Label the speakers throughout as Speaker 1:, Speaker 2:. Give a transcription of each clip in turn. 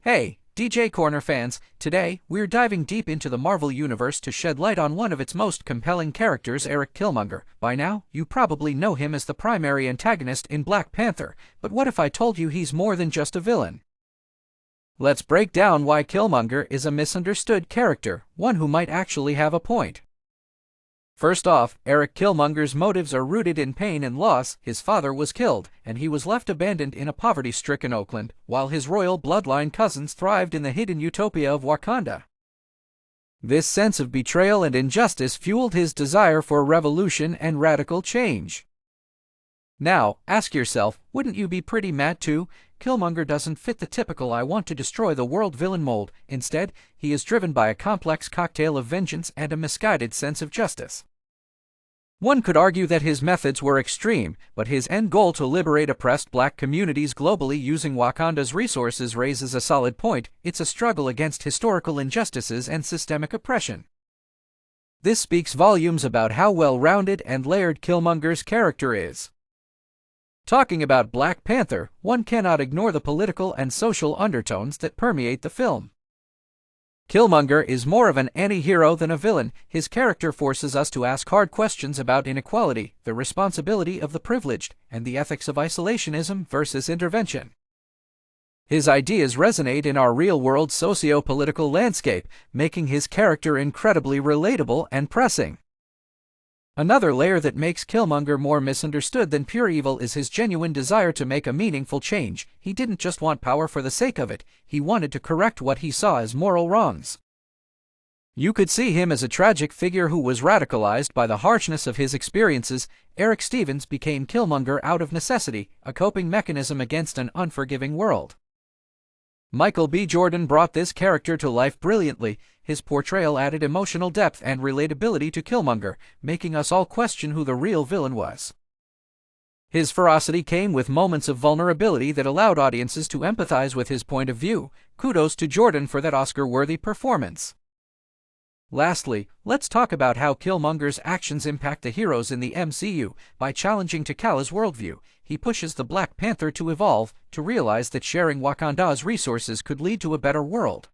Speaker 1: Hey, DJ Corner fans, today we're diving deep into the Marvel Universe to shed light on one of its most compelling characters, Erik Killmonger. By now, you probably know him as the primary antagonist in Black Panther, but what if I told you he's more than just a villain? Let's break down why Killmonger is a misunderstood character, one who might actually have a point. First off, Erik Killmonger's motives are rooted in pain and loss. His father was killed, and he was left abandoned in a poverty-stricken Oakland, while his royal bloodline cousins thrived in the hidden utopia of Wakanda. This sense of betrayal and injustice fueled his desire for revolution and radical change. Now, ask yourself, wouldn't you be pretty mad too? Killmonger doesn't fit the typical "I want to destroy the world" villain mold. Instead, he is driven by a complex cocktail of vengeance and a misguided sense of justice. One could argue that his methods were extreme, but his end goal to liberate oppressed black communities globally using Wakanda's resources raises a solid point. It's a struggle against historical injustices and systemic oppression. This speaks volumes about how well-rounded and layered Killmonger's character is. Talking about Black Panther, one cannot ignore the political and social undertones that permeate the film. Killmonger is more of an anti-hero than a villain. His character forces us to ask hard questions about inequality, the responsibility of the privileged, and the ethics of isolationism versus intervention. His ideas resonate in our real-world socio-political landscape, making his character incredibly relatable and pressing. Another layer that makes Killmonger more misunderstood than pure evil is his genuine desire to make a meaningful change. He didn't just want power for the sake of it, he wanted to correct what he saw as moral wrongs. You could see him as a tragic figure who was radicalized by the harshness of his experiences. Eric Stevens became Killmonger out of necessity, a coping mechanism against an unforgiving world. Michael B. Jordan brought this character to life brilliantly. His portrayal added emotional depth and relatability to Killmonger, making us all question who the real villain was. His ferocity came with moments of vulnerability that allowed audiences to empathize with his point of view. Kudos to Jordan for that Oscar-worthy performance. Lastly, let's talk about how Killmonger's actions impact the heroes in the MCU. By challenging T'Challa's worldview, he pushes the Black Panther to evolve, to realize that sharing Wakanda's resources could lead to a better world.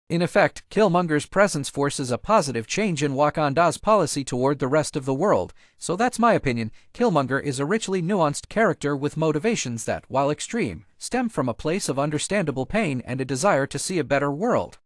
Speaker 1: In effect, Killmonger's presence forces a positive change in Wakanda's policy toward the rest of the world. So that's my opinion. Killmonger is a richly nuanced character with motivations that, while extreme, stem from a place of understandable pain and a desire to see a better world.